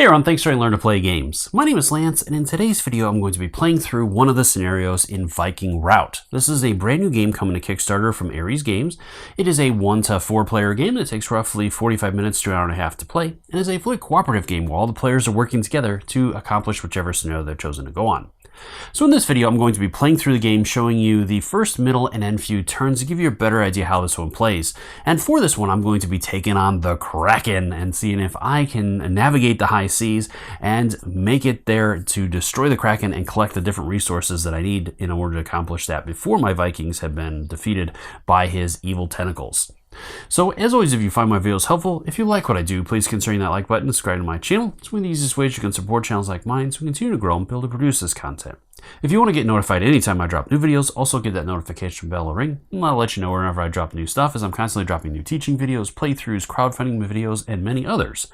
Hey everyone, thanks for Learn to Play Games. My name is Lance, and in today's video I'm going to be playing through one of the scenarios in Viking Route. This is a brand new game coming to Kickstarter from Ares Games. It is a 1 to 4 player game that takes roughly 45 minutes to an hour and a half to play, and is a fully cooperative game where all the players are working together to accomplish whichever scenario they've chosen to go on. So in this video I'm going to be playing through the game, showing you the first, middle, and end few turns to give you a better idea how this one plays. And for this one I'm going to be taking on the Kraken and seeing if I can navigate the high seas and make it there to destroy the Kraken and collect the different resources that I need in order to accomplish that before my Vikings have been defeated by his evil tentacles. So as always, if you find my videos helpful, if you like what I do, please consider that like button and subscribe to my channel. It's one of the easiest ways you can support channels like mine so we continue to grow and be able to produce this content. If you want to get notified anytime I drop new videos, also get that notification bell ring, and I'll let you know whenever I drop new stuff, as I'm constantly dropping new teaching videos, playthroughs, crowdfunding videos, and many others.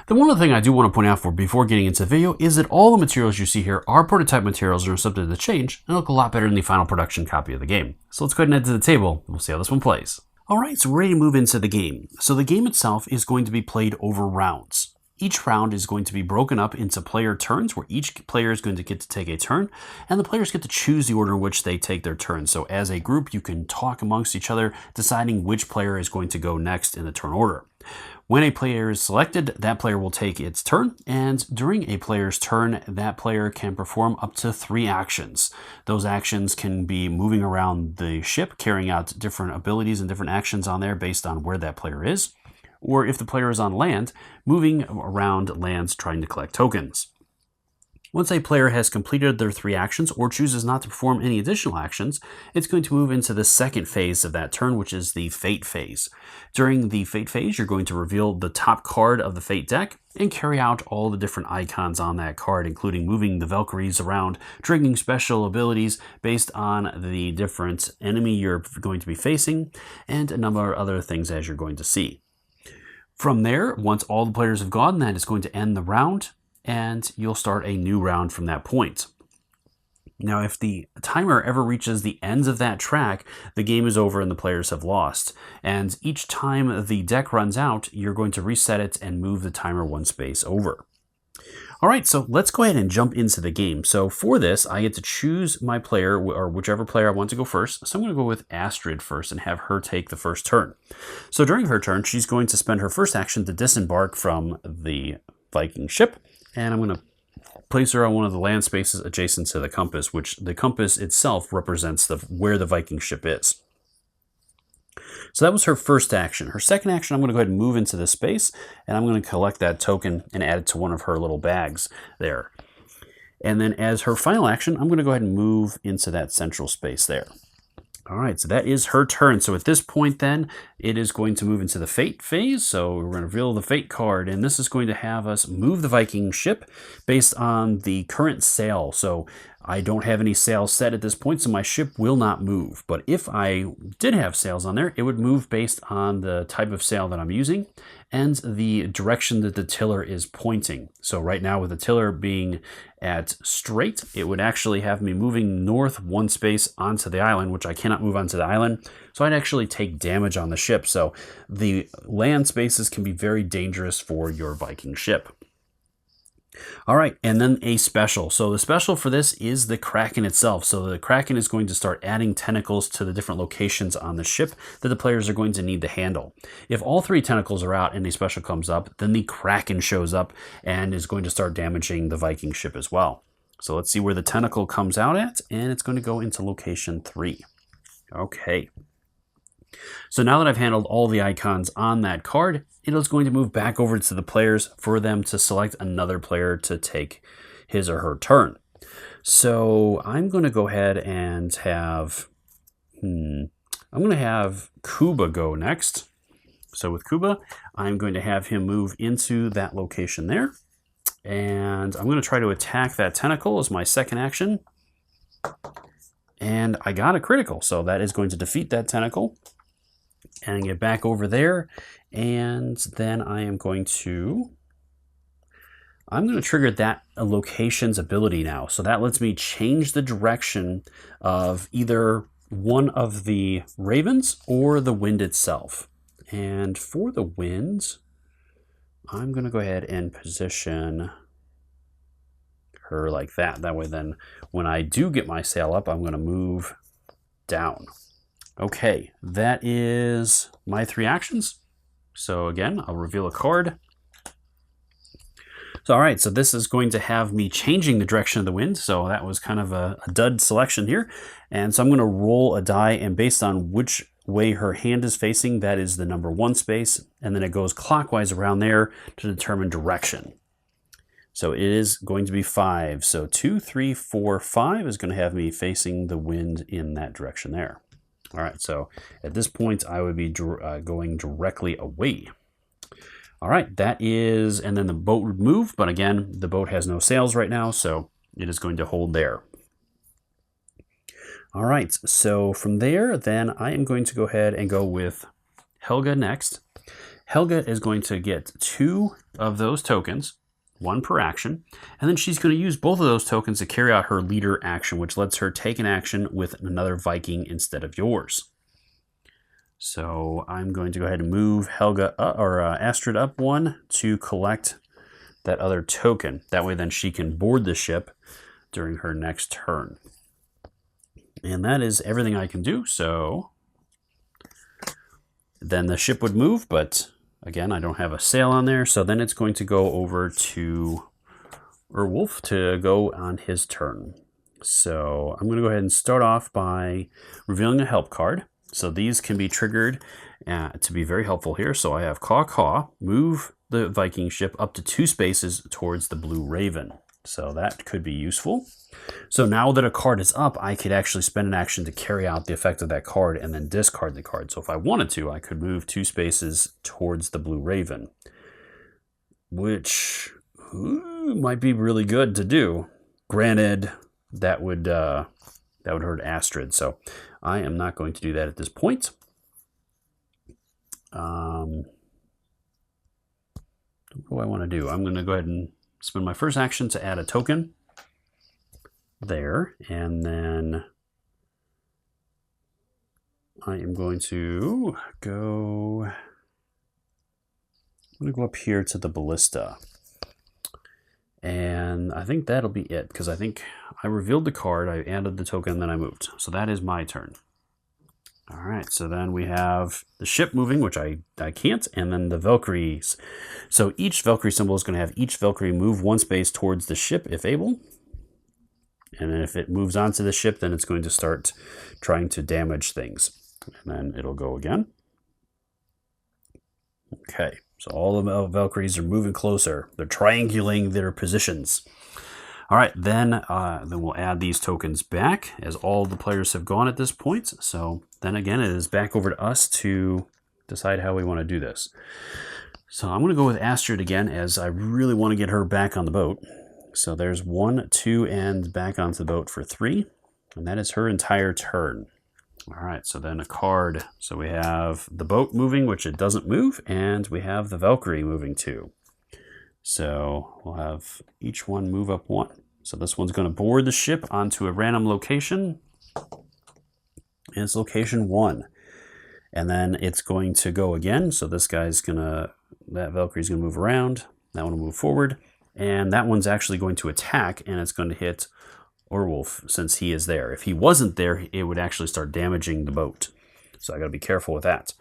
The one other thing I do want to point out before getting into the video is that all the materials you see here are prototype materials and are subject to change and look a lot better than the final production copy of the game. So let's go ahead and head to the table, and we'll see how this one plays. Alright, so we're ready to move into the game. So the game itself is going to be played over rounds. Each round is going to be broken up into player turns, where each player is going to get to take a turn, and the players get to choose the order in which they take their turn. So as a group, you can talk amongst each other, deciding which player is going to go next in the turn order. When a player is selected, that player will take its turn, and during a player's turn, that player can perform up to 3 actions. Those actions can be moving around the ship, carrying out different abilities and different actions on there based on where that player is. Or if the player is on land, moving around lands trying to collect tokens. Once a player has completed their 3 actions or chooses not to perform any additional actions, it's going to move into the second phase of that turn, which is the Fate phase. During the Fate phase, you're going to reveal the top card of the Fate deck and carry out all the different icons on that card, including moving the Valkyries around, triggering special abilities based on the different enemy you're going to be facing, and a number of other things as you're going to see. From there, once all the players have gone, that is going to end the round, and you'll start a new round from that point. Now, if the timer ever reaches the ends of that track, the game is over and the players have lost. And each time the deck runs out, you're going to reset it and move the timer 1 space over. Alright, so let's go ahead and jump into the game. So for this, I get to choose my player, or whichever player I want to go first. So I'm going to go with Astrid first and have her take the first turn. So during her turn, she's going to spend her first action to disembark from the Viking ship. And I'm going to place her on one of the land spaces adjacent to the compass, which the compass itself represents where the Viking ship is. So that was her first action. Her second action, I'm going to go ahead and move into this space, and I'm going to collect that token and add it to one of her little bags there. And then as her final action, I'm going to go ahead and move into that central space there. All right, so that is her turn. So at this point then, it is going to move into the Fate phase. So we're going to reveal the Fate card, and this is going to have us move the Viking ship based on the current sail. So I don't have any sails set at this point, so my ship will not move. But if I did have sails on there, it would move based on the type of sail that I'm using and the direction that the tiller is pointing. So right now, with the tiller being at straight, it would actually have me moving north 1 space onto the island, which I cannot move onto the island. So I'd actually take damage on the ship. So the land spaces can be very dangerous for your Viking ship. All right, and then a special. So the special for this is the Kraken itself. So the Kraken is going to start adding tentacles to the different locations on the ship that the players are going to need to handle. If all 3 tentacles are out and a special comes up, then the Kraken shows up and is going to start damaging the Viking ship as well. So let's see where the tentacle comes out at, and it's going to go into location 3. Okay. So now that I've handled all the icons on that card, it is going to move back over to the players for them to select another player to take his or her turn. So I'm going to go ahead and have, I'm going to have Kuba go next. So with Kuba, I'm going to have him move into that location there. And I'm going to try to attack that tentacle as my second action. And I got a critical, so that is going to defeat that tentacle. And get back over there, and then I'm going to trigger that location's ability now. So that lets me change the direction of either one of the ravens or the wind itself. And for the wind, I'm going to go ahead and position her like that. That way then when I do get my sail up, I'm going to move down. Okay, that is my 3 actions. So again, I'll reveal a card. So all right, so this is going to have me changing the direction of the wind. So that was kind of a dud selection here. And so I'm going to roll a die, and based on which way her hand is facing, that is the number 1 space. And then it goes clockwise around there to determine direction. So it is going to be 5. So 2, 3, 4, 5 is going to have me facing the wind in that direction there. All right, so at this point, I would be going directly away. All right, that is, and then the boat would move, but again, the boat has no sails right now, so it is going to hold there. All right, so from there, then I am going to go ahead and go with Helga next. Helga is going to get 2 of those tokens, 1 per action, and then she's going to use both of those tokens to carry out her leader action, which lets her take an action with another Viking instead of yours. So I'm going to go ahead and move Helga up, or Astrid up 1 to collect that other token. That way then she can board the ship during her next turn. And that is everything I can do. So then the ship would move, but again, I don't have a sail on there. So then it's going to go over to Urwolf to go on his turn. So I'm going to go ahead and start off by revealing a help card. So these can be triggered to be very helpful here. So I have Caw, move the Viking ship up to 2 spaces towards the Blue Raven. So that could be useful. So now that a card is up, I could actually spend an action to carry out the effect of that card and then discard the card. So if I wanted to, I could move 2 spaces towards the Blue Raven, which might be really good to do. Granted, that would hurt Astrid. So I am not going to do that at this point. What do I want to do? I'm going to go ahead and spend my first action to add a token there, and then I am going to go up here to the ballista. And I think that'll be it, because I think I revealed the card, I added the token, and then I moved. So that is my turn. All right, so then we have the ship moving, which I can't, and then the Valkyries. So each Valkyrie symbol is going to have each Valkyrie move 1 space towards the ship if able. And then if it moves onto the ship, then it's going to start trying to damage things. And then it'll go again. Okay, so all the Valkyries are moving closer. They're triangulating their positions. All right, then we'll add these tokens back, as all the players have gone at this point. So then again, it is back over to us to decide how we want to do this. So I'm going to go with Astrid again, as I really want to get her back on the boat. So there's 1, 2, and back onto the boat for 3. And that is her entire turn. All right, so then a card. So we have the boat moving, which it doesn't move, and we have the Valkyrie moving too. So we'll have each one move up 1. So this one's going to board the ship onto a random location. And it's location 1. And then it's going to go again. So this guy's going to, that Valkyrie's going to move around. That one will move forward. And that one's actually going to attack, and it's going to hit Urwolf since he is there. If he wasn't there, it would actually start damaging the boat. So I got to be careful with that.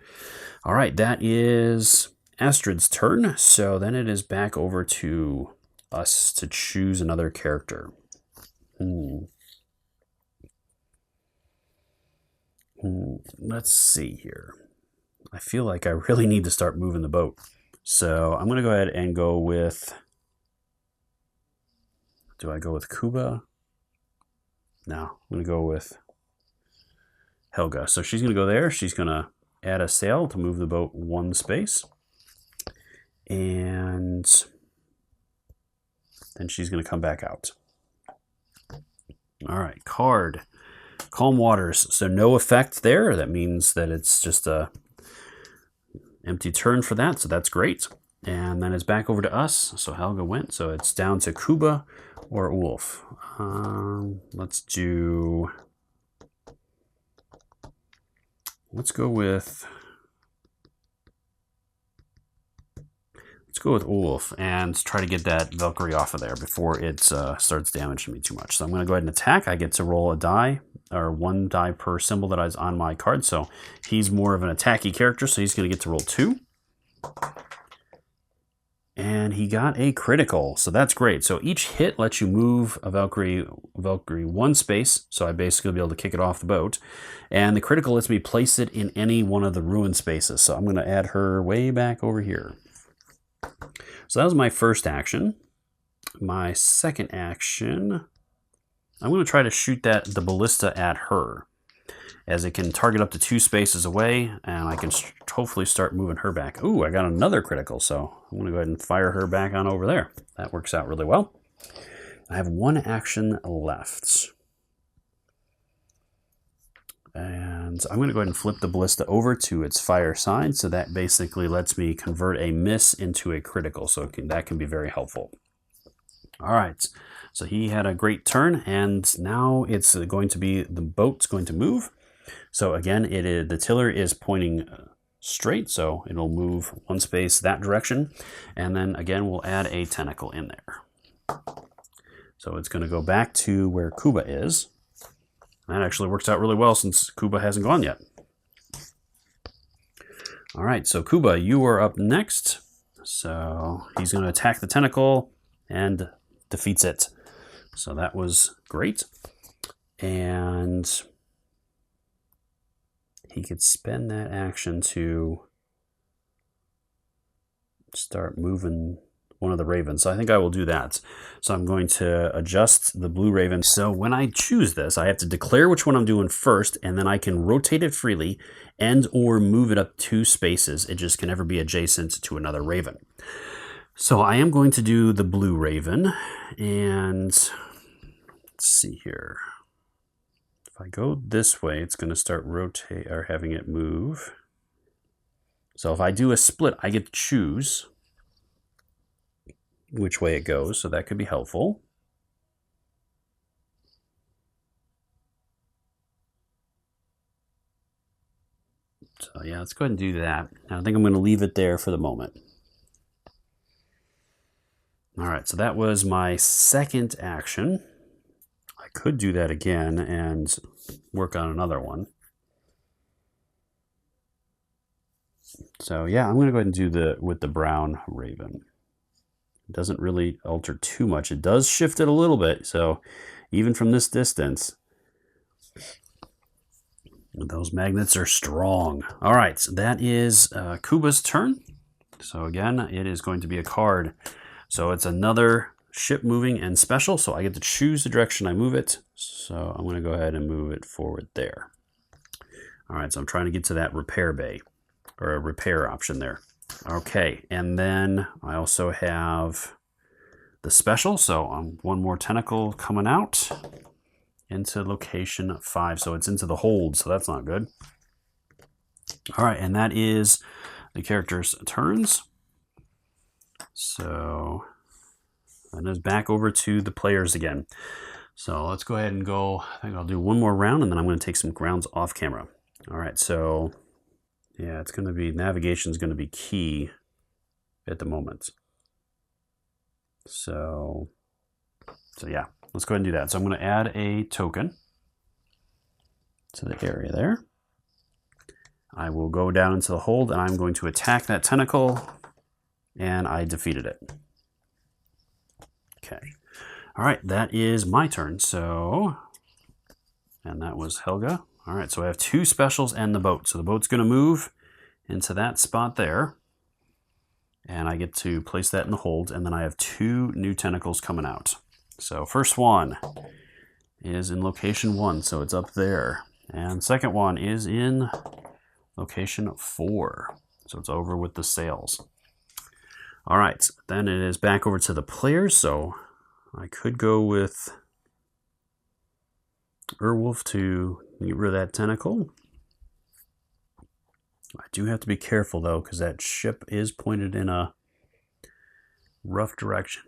All right, that is Astrid's turn. So then it is back over to us to choose another character. Let's see here. I feel like I really need to start moving the boat. So I'm going to go ahead and go with... Do I go with Kuba? No, I'm going to go with Helga. So she's going to go there. She's going to add a sail to move the boat 1 space. And then she's going to come back out. All right, card. Calm Waters. So no effect there. That means that it's just a empty turn for that. So that's great. And then it's back over to us. So Helga went. So it's down to Kuba or Wolf. Let's go go with Wolf and try to get that Valkyrie off of there before it starts damaging me too much. So I'm going to go ahead and attack. I get to roll a die, or 1 die per symbol that is on my card. So he's more of an attacky character, so he's going to get to roll 2. And he got a critical, so that's great. So each hit lets you move a Valkyrie 1 space, so I basically will be able to kick it off the boat. And the critical lets me place it in any one of the ruin spaces, so I'm going to add her way back over here. So that was my first action. My second action, I'm going to try to shoot the ballista at her, as it can target up to 2 spaces away, and I can hopefully start moving her back. Ooh, I got another critical, so I'm going to go ahead and fire her back on over there. That works out really well. I have 1 action left. And I'm going to go ahead and flip the ballista over to its fire side, so that basically lets me convert a miss into a critical, so that can be very helpful. All right, so he had a great turn, and now it's going to be the boat's going to move. So again, the tiller is pointing straight, so it'll move 1 space that direction. And then again, we'll add a tentacle in there. So it's going to go back to where Kuba is. That actually works out really well since Kuba hasn't gone yet. All right, so Kuba, you are up next. So he's going to attack the tentacle and defeats it. So that was great. And he could spend that action to start moving one of the ravens. So I think I will do that. So I'm going to adjust the blue raven. So when I choose this, I have to declare which one I'm doing first, and then I can rotate it freely and or move it up 2 spaces. It just can never be adjacent to another raven. So I am going to do the blue raven, and let's see here. If I go this way, it's going to start rotate or having it move. So if I do a split, I get to choose which way it goes, so that could be helpful. So yeah, let's go ahead and do that. I think I'm going to leave it there for the moment. All right, so that was my second action. I could do that again and work on another one. So yeah, I'm going to go ahead and do with the brown raven. It doesn't really alter too much. It does shift it a little bit, so even from this distance, those magnets are strong. All right, so that is Kuba's turn. So again, it is going to be a card. So it's another ship moving and special, so I get to choose the direction I move it. So I'm going to go ahead and move it forward there. All right, so I'm trying to get to that repair bay, or a repair option there. Okay, and then I also have the special, so 1 more tentacle coming out into location 5, so it's into the hold, so that's not good. All right, and that is the character's turns. So and it's back over to the players again. So let's go ahead and go. I think I'll do 1 more round, and then I'm going to take some rounds off camera. All right, so yeah, it's going to be, navigation is going to be key at the moment. So yeah, let's go ahead and do that. So I'm going to add a token to the area there. I will go down into the hold, and I'm going to attack that tentacle, and I defeated it. Okay. All right, that is my turn. So, and that was Helga. All right, so I have 2 specials and the boat. So the boat's going to move into that spot there, and I get to place that in the hold, and then I have 2 new tentacles coming out. So first one is in location 1, so it's up there. And second one is in location 4, so it's over with the sails. All right, then it is back over to the players, so I could go with Werewolf to get rid of that tentacle. I do have to be careful, though, because that ship is pointed in a rough direction.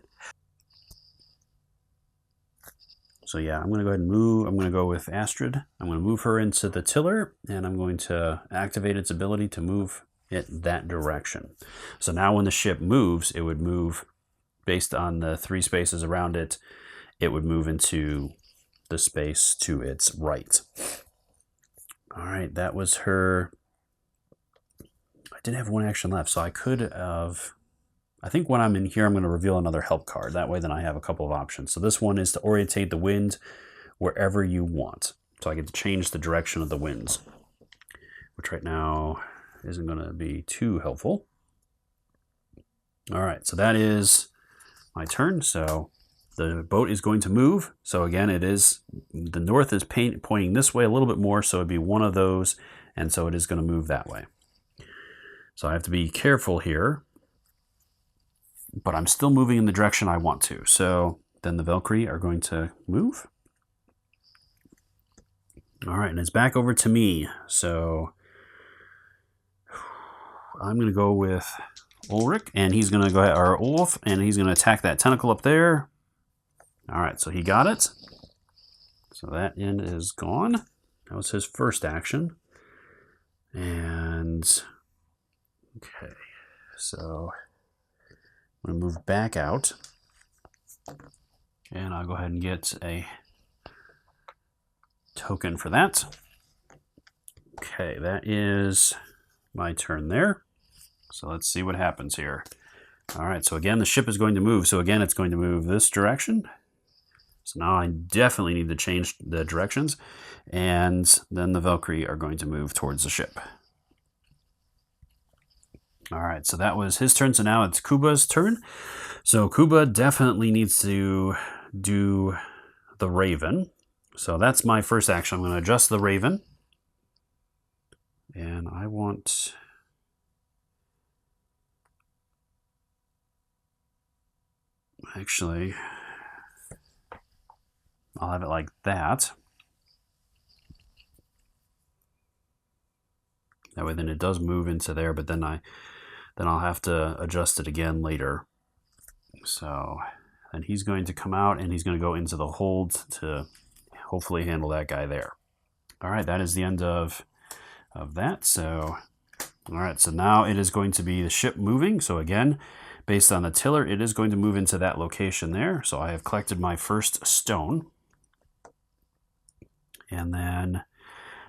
So yeah, I'm going to go ahead and move. I'm going to go with Astrid. I'm going to move her into the tiller, and I'm going to activate its ability to move it that direction. So now when the ship moves, it would move based on the 3 spaces around it. It would move into the space to its right. All right, that was her. I did have 1 action left, so I could have. I think when I'm in here, I'm going to reveal another help card. That way, then I have a couple of options. So this one is to orientate the wind wherever you want. So I get to change the direction of the winds, which right now isn't going to be too helpful. All right, so that is my turn. So the boat is going to move. So again, it is the north is pointing this way a little bit more, so it'd be one of those, and so it is going to move that way. So I have to be careful here, but I'm still moving in the direction I want to. So then the Valkyrie are going to move. All right, and it's back over to me. So I'm going to go with Ulrich, and he's going to go ahead, or Ulf, and he's going to attack that tentacle up there. All right, so he got it. So that end is gone. That was his first action. And, okay, so I'm going to move back out. And I'll go ahead and get a token for that. Okay, that is my turn there. So let's see what happens here. All right, so again, the ship is going to move. So again, it's going to move this direction. So now I definitely need to change the directions. And then the Valkyrie are going to move towards the ship. All right, so that was his turn. So now it's Kuba's turn. So Kuba definitely needs to do the Raven. So that's my first action. I'm going to adjust the Raven. And I want... Actually, I'll have it like that. That way then it does move into there, but then I'll have to adjust it again later. So, and he's going to come out and he's going to go into the hold to hopefully handle that guy there. All right, that is the end of that. So, all right, so now it is going to be the ship moving. So again, based on the tiller, it is going to move into that location there. So I have collected my first stone. And then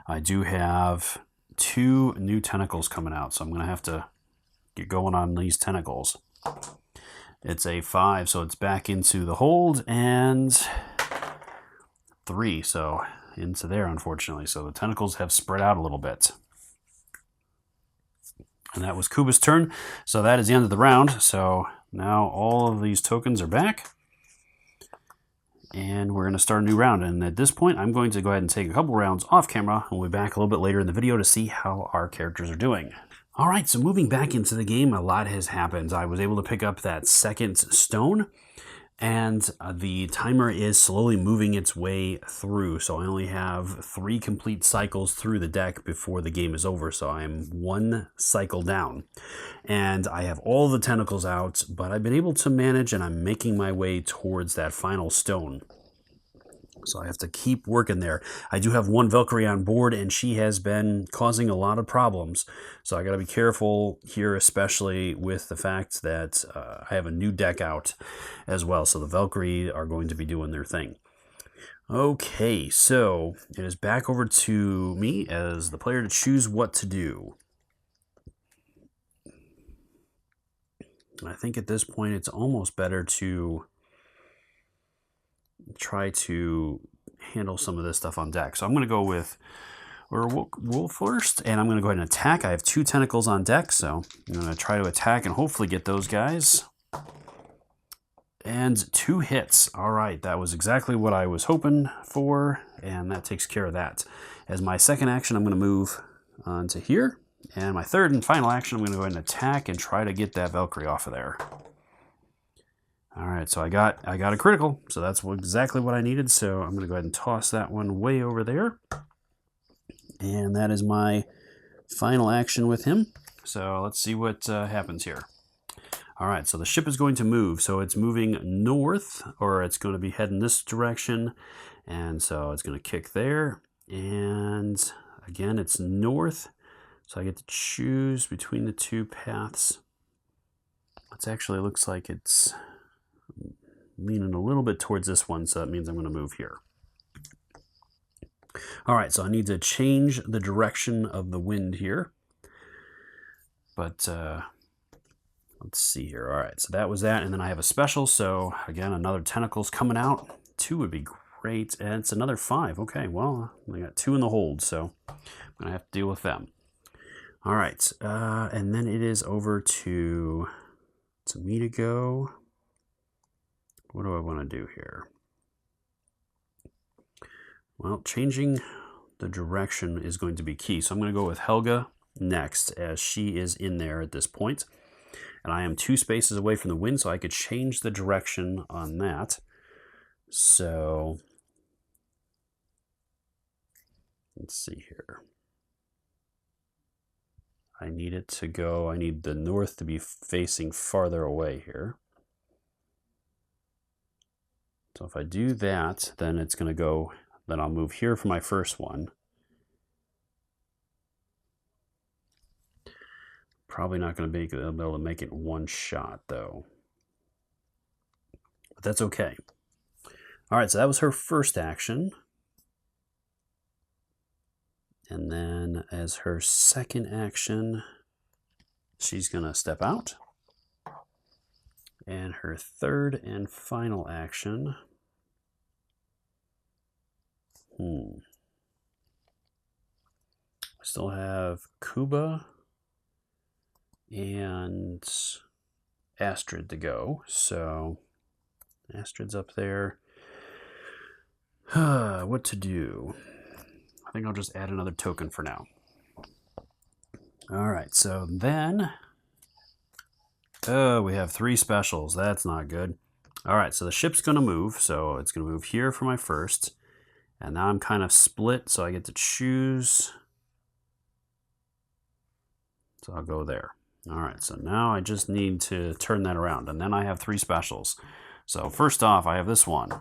I do have 2 new tentacles coming out. So I'm going to have to get going on these tentacles. It's a 5, so it's back into the hold, and 3, so into there, unfortunately. So the tentacles have spread out a little bit. And that was Kuba's turn. So that is the end of the round. So now all of these tokens are back. And we're going to start a new round. And at this point, I'm going to go ahead and take a couple rounds off camera. And we'll be back a little bit later in the video to see how our characters are doing. All right, so moving back into the game, a lot has happened. I was able to pick up that second stone. And the timer is slowly moving its way through. So I only have 3 complete cycles through the deck before the game is over. So I'm 1 cycle down. And I have all the tentacles out, but I've been able to manage, and I'm making my way towards that final stone. So I have to keep working there. I do have 1 Valkyrie on board, and she has been causing a lot of problems. So I got to be careful here, especially with the fact that I have a new deck out as well. So the Valkyrie are going to be doing their thing. Okay, so it is back over to me as the player to choose what to do. I think at this point it's almost better to try to handle some of this stuff on deck. So I'm going to go with Wolf first, and I'm going to go ahead and attack. I have 2 tentacles on deck, so I'm going to try to attack and hopefully get those guys. And 2 hits. All right, that was exactly what I was hoping for, and that takes care of that. As my second action, I'm going to move onto here. And my third and final action, I'm going to go ahead and attack and try to get that Valkyrie off of there. All right, so I got a critical, so that's exactly what I needed. So I'm going to go ahead and toss that one way over there. And that is my final action with him. So let's see what happens here. All right, so the ship is going to move. So it's moving north, or it's going to be heading this direction. And so it's going to kick there. And again, it's north. So I get to choose between the two paths. It actually looks like it's leaning a little bit towards this one, so that means I'm going to move here. All right, so I need to change the direction of the wind here. But let's see here. All right, so that was that, and then I have a special. So again, another tentacle's coming out. 2 would be great, and it's another 5. Okay, well, I got 2 in the hold, so I'm going to have to deal with them. All right, and then it is over to me to go. What do I want to do here? Well, changing the direction is going to be key. So I'm going to go with Helga next, as she is in there at this point. And I am 2 spaces away from the wind, so I could change the direction on that. So let's see here. I need it to go, I need the north to be facing farther away here. So if I do that, then it's going to go, then I'll move here for my first one. Probably not going to be able to make it one shot, though. But that's okay. All right, so that was her first action. And then as her second action, she's going to step out. And her third and final action. I still have Kuba and Astrid to go. So Astrid's up there. What to do? I think I'll just add another token for now. All right, so then, we have 3 specials. That's not good. All right, so the ship's going to move. So it's going to move here for my first. And now I'm kind of split, so I get to choose. So I'll go there. All right, so now I just need to turn that around. And then I have 3 specials. So first off, I have this one,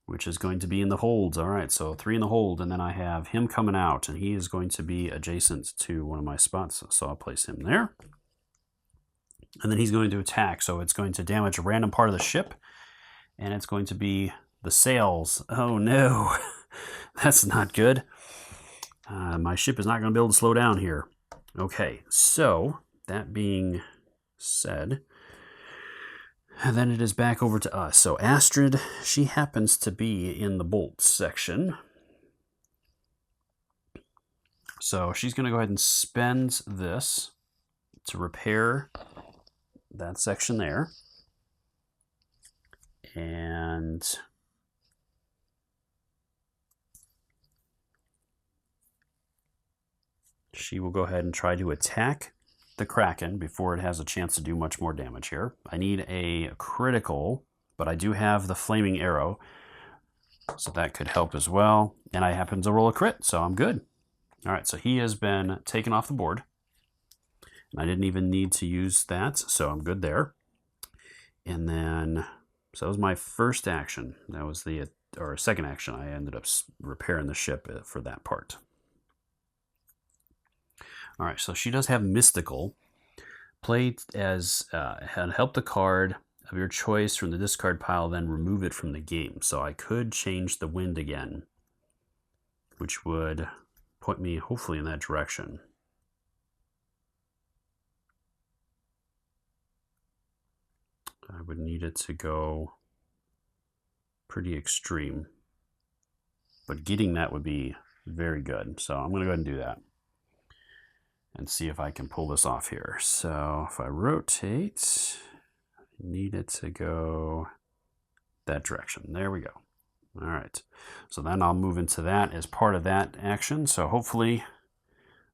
which is going to be in the holds. All right, so 3 in the hold, and then I have him coming out, and he is going to be adjacent to one of my spots. So I'll place him there. And then he's going to attack, so it's going to damage a random part of the ship, and it's going to be the sails. Oh no, that's not good. My ship is not going to be able to slow down here. Okay, so that being said, and then it is back over to us. So Astrid, she happens to be in the bolts section. So she's going to go ahead and spend this to repair that section there. And she will go ahead and try to attack the Kraken before it has a chance to do much more damage here. I need a critical, but I do have the flaming arrow, so that could help as well. And I happen to roll a crit, so I'm good. All right, so he has been taken off the board. And I didn't even need to use that, so I'm good there. And then, so that was my first action. That was the, or second action. I ended up repairing the ship for that part. All right, so she does have Mystical. Play as, help the card of your choice from the discard pile, then remove it from the game. So I could change the wind again, which would point me hopefully in that direction. I would need it to go pretty extreme, but getting that would be very good. So I'm going to go ahead and do that and see if I can pull this off here. So if I rotate, I need it to go that direction. There we go. All right. So then I'll move into that as part of that action. So hopefully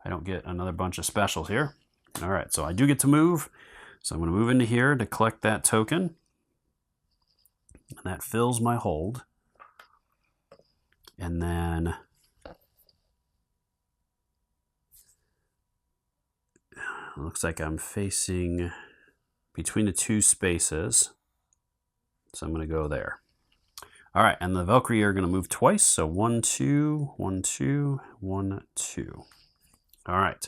I don't get another bunch of specials here. All right. So I do get to move. So I'm going to move into here to collect that token. And that fills my hold. And then it looks like I'm facing between the 2 spaces. So I'm going to go there. All right, and the Valkyrie are going to move twice. So 1, 2, 1, 2, 1, 2. All right.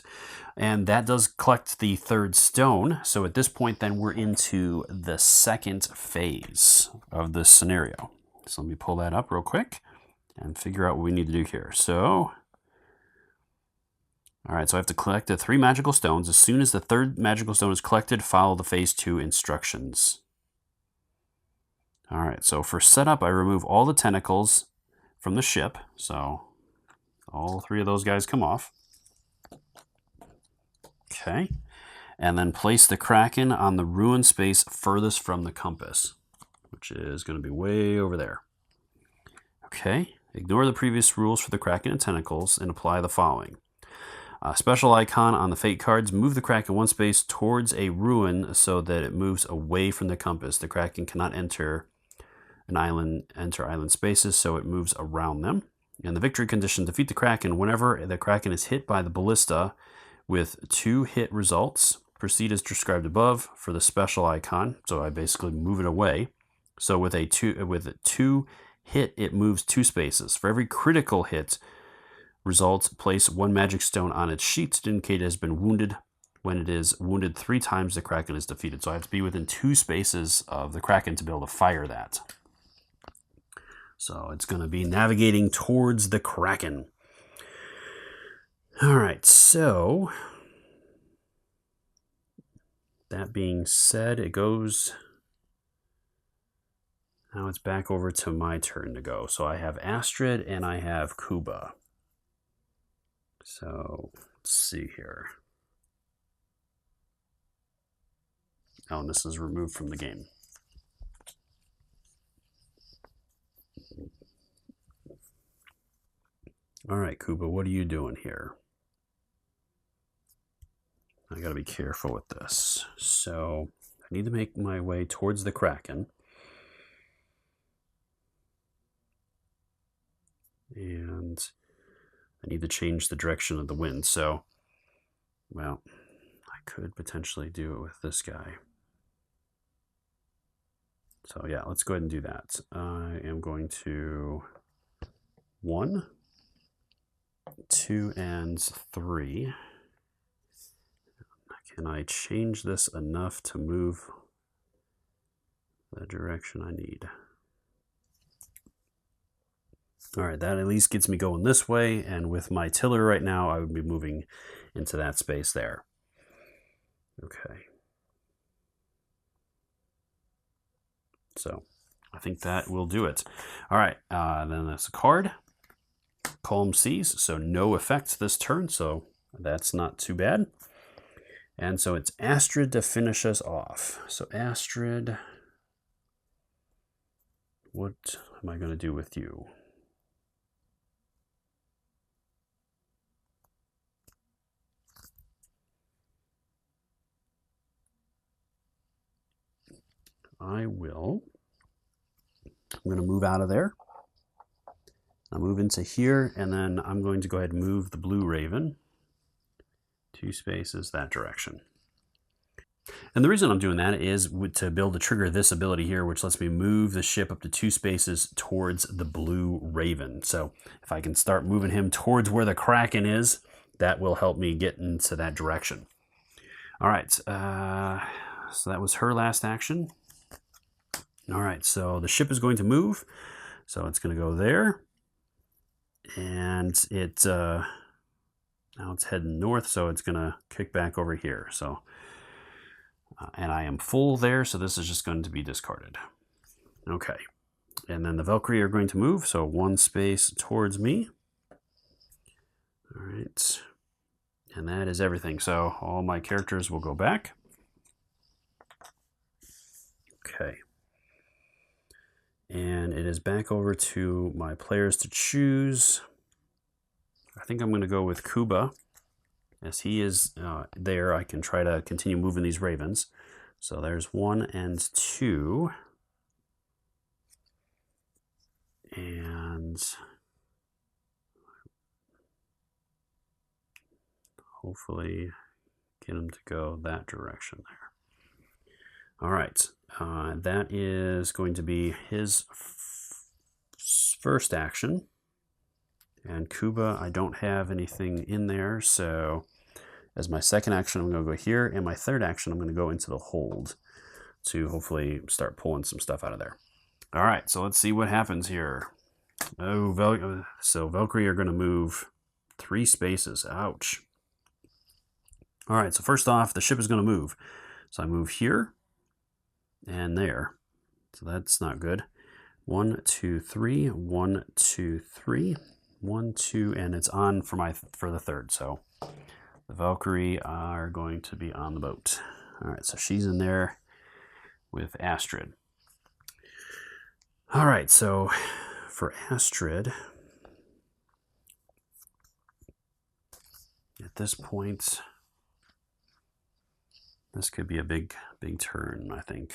And that does collect the third stone. So at this point, then we're into the second phase of this scenario. So let me pull that up real quick and figure out what we need to do here. So, all right, so I have to collect the 3 magical stones. As soon as the third magical stone is collected, follow the phase 2 instructions. All right, so for setup, I remove all the tentacles from the ship. So all 3 of those guys come off. Okay. And then place the Kraken on the ruin space furthest from the compass, which is going to be way over there. Okay. Ignore the previous rules for the Kraken and tentacles and apply the following. Special icon on the fate cards. Move the Kraken 1 space towards a ruin so that it moves away from the compass. The Kraken cannot enter island spaces, so it moves around them. And the victory condition: defeat the Kraken whenever the Kraken is hit by the ballista with 2 hit results. Proceed as described above for the special icon. So I basically move it away. So with a 2 hit, it moves 2 spaces. For every critical hit result, place 1 magic stone on its sheet to indicate it has been wounded. When it is wounded 3 times, the Kraken is defeated. So I have to be within 2 spaces of the Kraken to be able to fire that. So it's going to be navigating towards the Kraken. All right, so that being said, it goes. Now it's back over to my turn to go. So I have Astrid and I have Kuba. So let's see here. Oh, and this is removed from the game. All right, Kuba, what are you doing here? I got to be careful with this. So I need to make my way towards the Kraken. And I need to change the direction of the wind. So, well, I could potentially do it with this guy. So yeah, let's go ahead and do that. I am going to 1, 2, and 3. Can I change this enough to move the direction I need? All right, that at least gets me going this way, and with my tiller right now, I would be moving into that space there. Okay. So I think that will do it. All right, then that's a card. Calm Seas, so no effects this turn, so that's not too bad. And so it's Astrid to finish us off. So Astrid, what am I going to do with you? I'm going to move out of there. I'll move into here, and then I'm going to go ahead and move the blue raven 2 spaces that direction. And the reason I'm doing that is to be able to trigger this ability here, which lets me move the ship up to 2 spaces towards the blue raven. So if I can start moving him towards where the Kraken is, that will help me get into that direction. All right, so that was her last action. All right, so the ship is going to move. So it's going to go there. And now it's heading north, so it's going to kick back over here. So, and I am full there, so this is just going to be discarded. Okay, and then the Valkyrie are going to move, so 1 space towards me. All right, and that is everything. So all my characters will go back. Okay. And it is back over to my players to choose. I think I'm going to go with Kuba. As he is there, I can try to continue moving these ravens. So there's 1 and 2. And hopefully get him to go that direction there. All right. That is going to be his first action. And Kuba, I don't have anything in there, so as my second action, I'm going to go here, and my third action, I'm going to go into the hold to hopefully start pulling some stuff out of there. All right, so let's see what happens here. Oh, so Valkyrie are going to move 3 spaces. Ouch. All right, so first off, the ship is going to move. So I move here and there. So that's not good. 1, 2, 3, 1, 2, 3, 1, 2, and it's on for the third. So the Valkyrie are going to be on the boat. All right, so she's in there with Astrid. All right, so for Astrid, at this point, this could be a big turn, I think.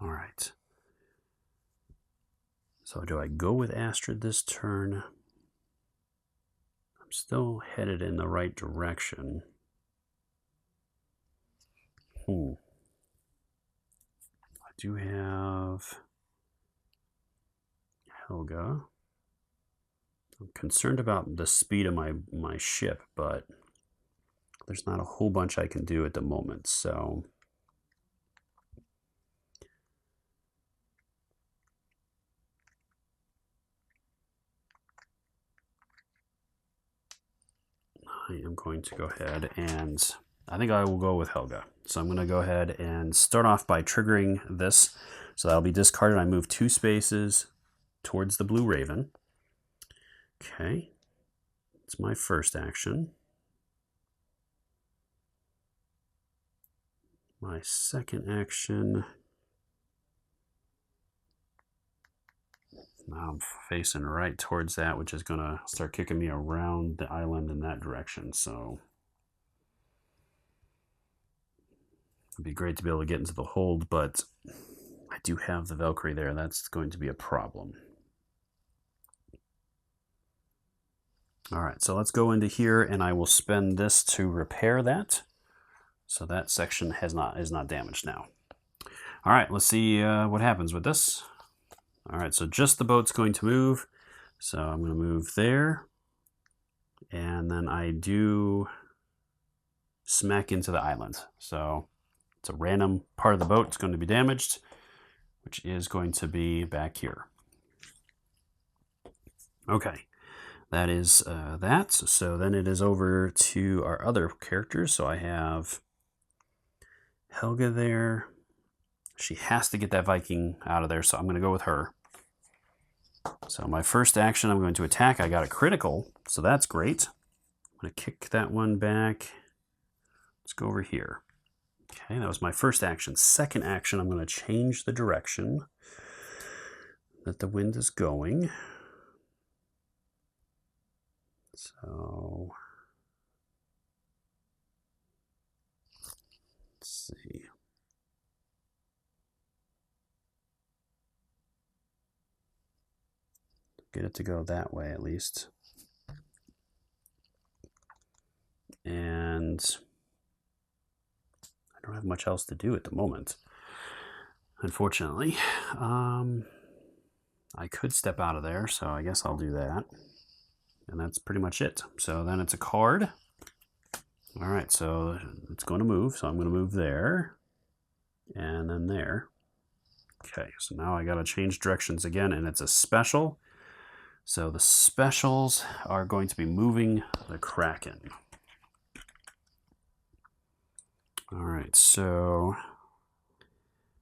All right. So do I go with Astrid this turn? I'm still headed in the right direction. I do have Helga. I'm concerned about the speed of my ship, but there's not a whole bunch I can do at the moment, so I am going to go ahead and I think I will go with Helga. So I'm going to go ahead and start off by triggering this. So that'll be discarded. I move 2 spaces towards the Blue Raven. Okay, it's my first action. My second action. Now I'm facing right towards that, which is going to start kicking me around the island in that direction. So it'd be great to be able to get into the hold, but I do have the Valkyrie there. That's going to be a problem. All right, so let's go into here, and I will spend this to repair that. So that section is not damaged now. All right, let's see what happens with this. All right, so just the boat's going to move. So I'm going to move there, and then I do smack into the island. So it's a random part of the boat that's going to be damaged, which is going to be back here. Okay. That is that. So then it is over to our other characters. So I have Helga there. She has to get that Viking out of there, so I'm going to go with her. So my first action, I'm going to attack. I got a critical, so that's great. I'm going to kick that one back. Let's go over here. Okay, that was my first action. Second action, I'm going to change the direction that the wind is going. So let's see. Get it to go that way at least. And I don't have much else to do at the moment, unfortunately. I could step out of there, so I guess I'll do that. And that's pretty much it. So then it's a card. All right, so it's going to move. So I'm going to move there and then there. Okay, so now I got to change directions again, and it's a special. So the specials are going to be moving the Kraken. All right, so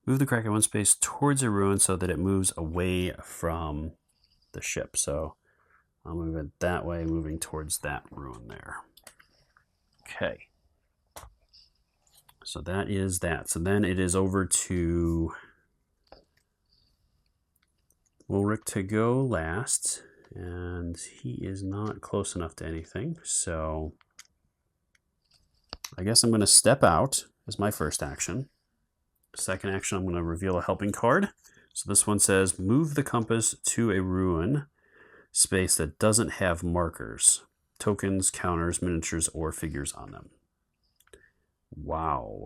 move the Kraken 1 space towards a ruin so that it moves away from the ship. So I'll move it that way, moving towards that ruin there. Okay. So that is that. So then it is over to Ulrich to go last, and he is not close enough to anything. So I guess I'm going to step out as my first action. Second action, I'm going to reveal a helping card. So this one says, move the compass to a ruin space that doesn't have markers, tokens, counters, miniatures, or figures on them. Wow.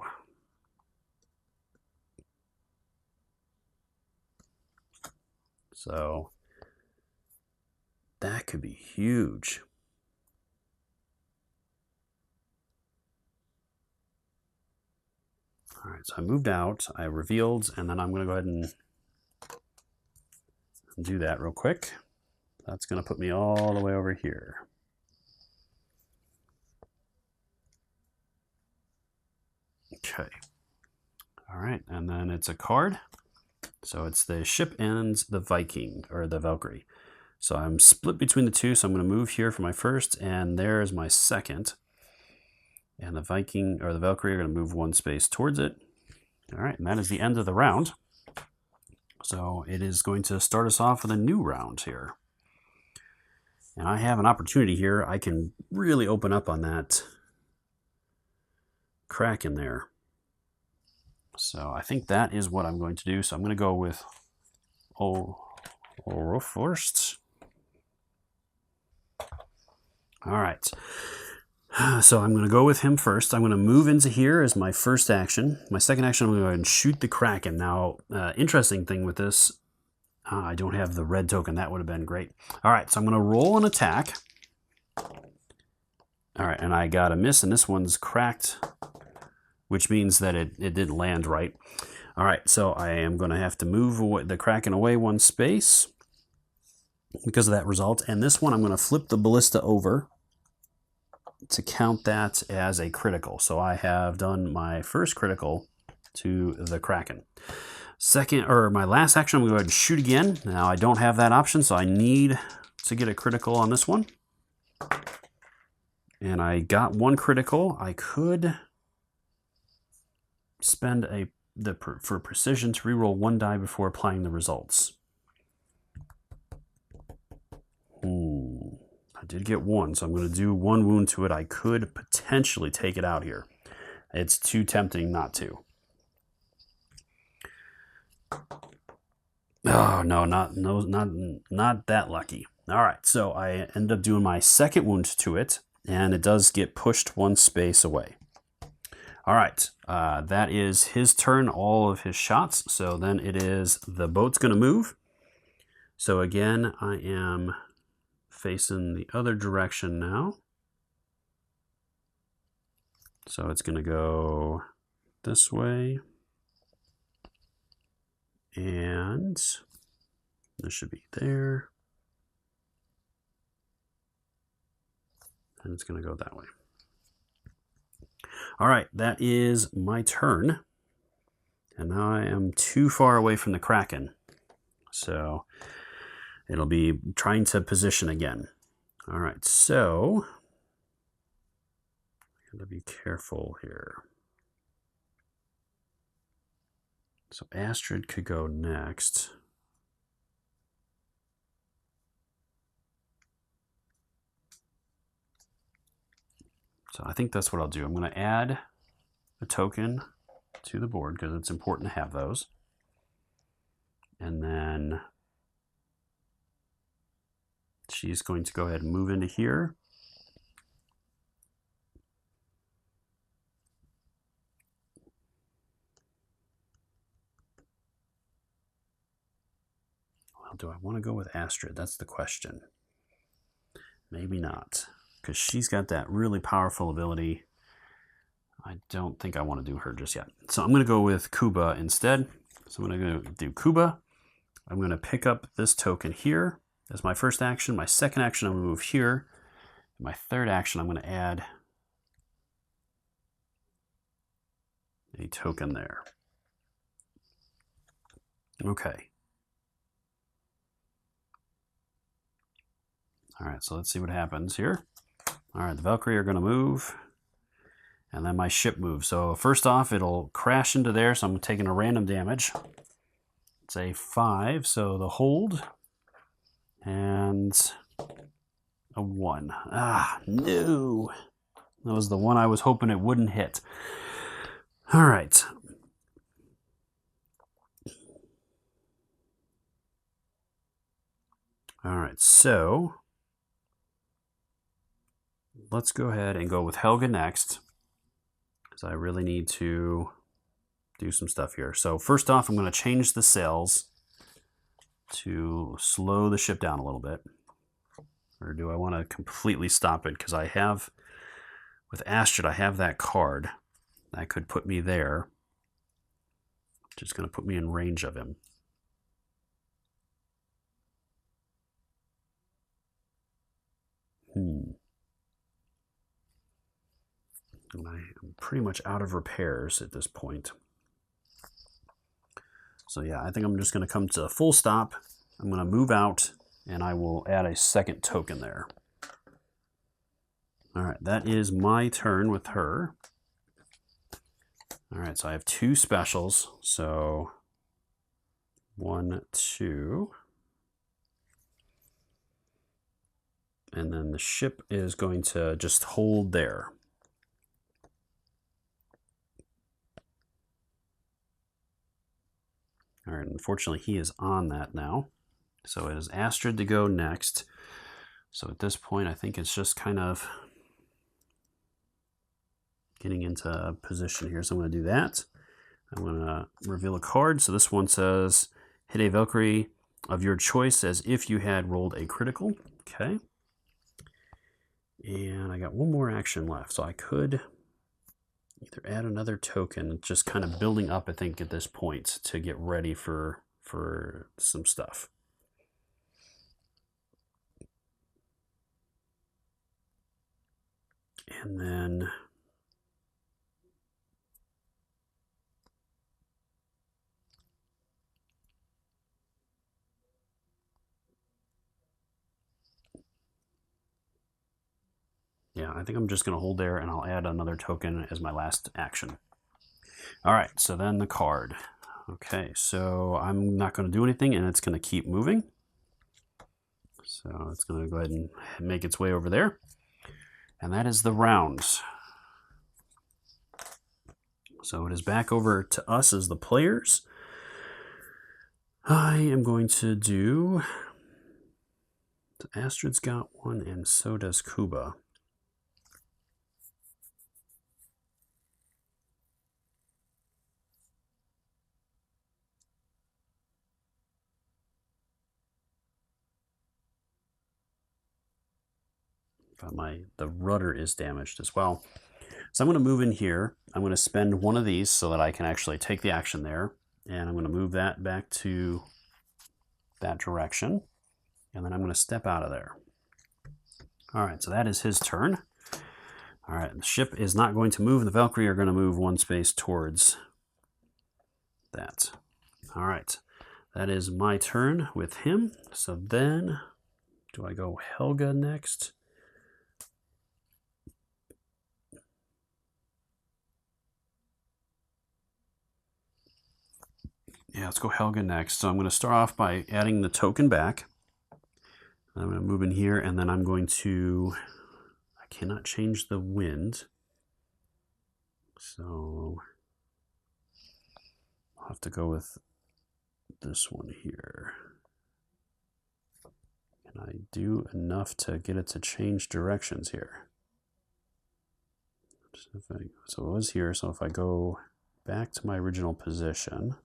So that could be huge. All right, so I moved out, I revealed, and then I'm going to go ahead and do that real quick. That's going to put me all the way over here. Okay. All right, and then it's a card. So it's the ship and the Viking, or the Valkyrie. So I'm split between the two, so I'm going to move here for my first, and there's my second. And the Viking, or the Valkyrie, are going to move one space towards it. All right, and that is the end of the round. So it is going to start us off with a new round here. And I have an opportunity here. I can really open up on that Kraken there. So I think that is what I'm going to do. So I'm going to go with Orso first. All right. So I'm going to go with him first. I'm going to move into here as my first action. My second action, I'm going to go ahead and shoot the Kraken. Now, interesting thing with this, I don't have the red token. That would have been great. All right, so I'm going to roll an attack. All right, and I got a miss, and this one's cracked, which means that it didn't land right. All right, so I am going to have to move the Kraken away one space because of that result. And this one, I'm going to flip the ballista over to count that as a critical. So I have done my first critical to the Kraken. My last action, I'm going to go ahead and shoot again. Now I don't have that option, so I need to get a critical on this one. And I got one critical. I could spend for precision to reroll one die before applying the results. I did get one, so I'm going to do one wound to it. I could potentially take it out here. It's too tempting not to. Oh, no, not that lucky. All right, so I end up doing my second wound to it, and it does get pushed one space away. All right, that is his turn, all of his shots. So then it is the boat's going to move. So again, I am facing the other direction now. So it's going to go this way. And this should be there. And it's going to go that way. All right, that is my turn. And now I am too far away from the Kraken. So it'll be trying to position again. All right, so I gotta be careful here. So Astrid could go next. So I think that's what I'll do. I'm going to add a token to the board because it's important to have those. And then she's going to go ahead and move into here. Well, do I want to go with Astrid? That's the question. Maybe not, because she's got that really powerful ability. I don't think I want to do her just yet. So I'm going to go with Kuba instead. So I'm going to do Kuba. I'm going to pick up this token here as my first action. My second action, I'm going to move here. My third action, I'm going to add a token there. Okay. All right, so let's see what happens here. All right, the Valkyrie are going to move, and then my ship moves. So first off, it'll crash into there, so I'm taking a random damage. It's a 5, so the hold, and a 1. Ah, no. That was the one I was hoping it wouldn't hit. All right. All right, so let's go ahead and go with Helga next, because I really need to do some stuff here. So first off, I'm going to change the sails to slow the ship down a little bit? Or do I want to completely stop it? Because I have, with Astrid, I have that card. That could put me there. Just going to put me in range of him. And I am pretty much out of repairs at this point. So yeah, I think I'm just going to come to a full stop. I'm going to move out, and I will add a second token there. All right, that is my turn with her. All right, so I have 2 specials. So 1, 2. And then the ship is going to just hold there. All right, unfortunately, he is on that now. So it is Astrid to go next. So at this point, I think it's just kind of getting into position here. So I'm going to do that. I'm going to reveal a card. So this one says, hit a Valkyrie of your choice as if you had rolled a critical. Okay. And I got 1 more action left. So I could either add another token, just kind of building up, I think, at this point to get ready for some stuff. And then yeah, I think I'm just going to hold there, and I'll add another token as my last action. All right, so then the card. Okay, so I'm not going to do anything, and it's going to keep moving. So it's going to go ahead and make its way over there. And that is the rounds. So it is back over to us as the players. I am going to do... Astrid's got 1, and so does Kuba. But the rudder is damaged as well. So I'm going to move in here. I'm going to spend 1 of these so that I can actually take the action there. And I'm going to move that back to that direction. And then I'm going to step out of there. All right, so that is his turn. All right, the ship is not going to move, and the Valkyrie are going to move 1 space towards that. All right, that is my turn with him. So then, do I go Helga next? Yeah, let's go Helga next. So I'm going to start off by adding the token back. I'm going to move in here, and then I'm going to... I cannot change the wind. So I'll have to go with this one here. Can I do enough to get it to change directions here? So it was here, so if I go back to my original position...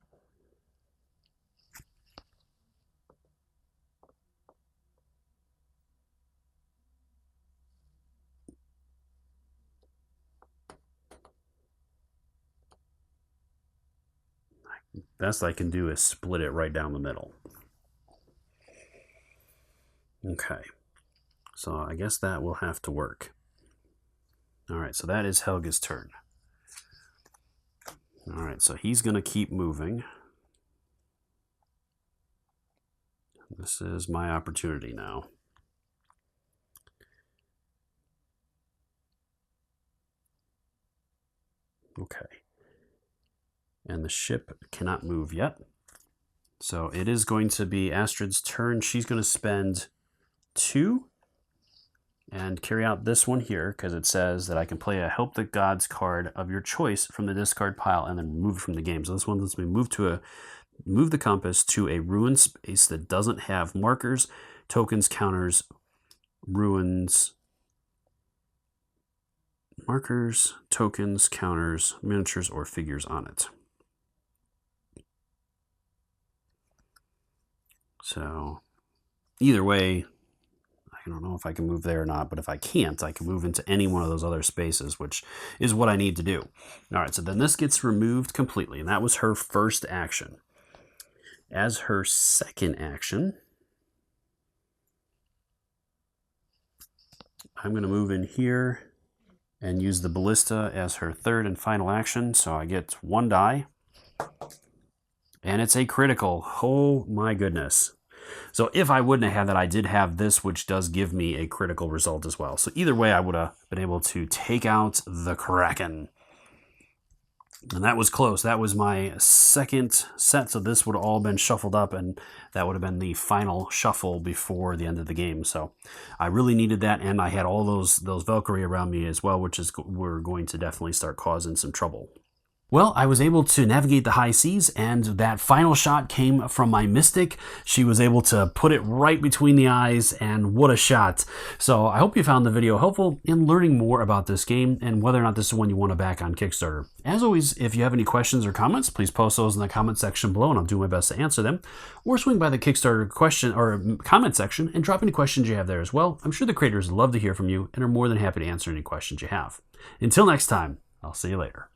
Best I can do is split it right down the middle. Okay, so I guess that will have to work. All right, so that is Helga's turn. All right, so he's going to keep moving. This is my opportunity now. Okay. And the ship cannot move yet. So it is going to be Astrid's turn. She's going to spend 2 and carry out this one here because it says that I can play a Help the Gods card of your choice from the discard pile and then remove it from the game. So this one lets me move the compass to a ruined space that doesn't have markers, tokens, counters, ruins, markers, tokens, counters, miniatures, or figures on it. So either way, I don't know if I can move there or not, but if I can't, I can move into any one of those other spaces, which is what I need to do. All right, so then this gets removed completely, and that was her first action. As her second action, I'm going to move in here and use the ballista as her third and final action, so I get 1 die. And it's a critical. Oh my goodness. So if I wouldn't have had that, I did have this, which does give me a critical result as well. So either way, I would have been able to take out the Kraken. And that was close. That was my second set, so this would have all been shuffled up, and that would have been the final shuffle before the end of the game. So I really needed that, and I had all those Valkyrie around me as well, which is we're going to definitely start causing some trouble. Well, I was able to navigate the high seas, and that final shot came from my Mystic. She was able to put it right between the eyes, and what a shot. So I hope you found the video helpful in learning more about this game and whether or not this is one you want to back on Kickstarter. As always, if you have any questions or comments, please post those in the comment section below, and I'll do my best to answer them. Or swing by the Kickstarter question or comment section and drop any questions you have there as well. I'm sure the creators love to hear from you and are more than happy to answer any questions you have. Until next time, I'll see you later.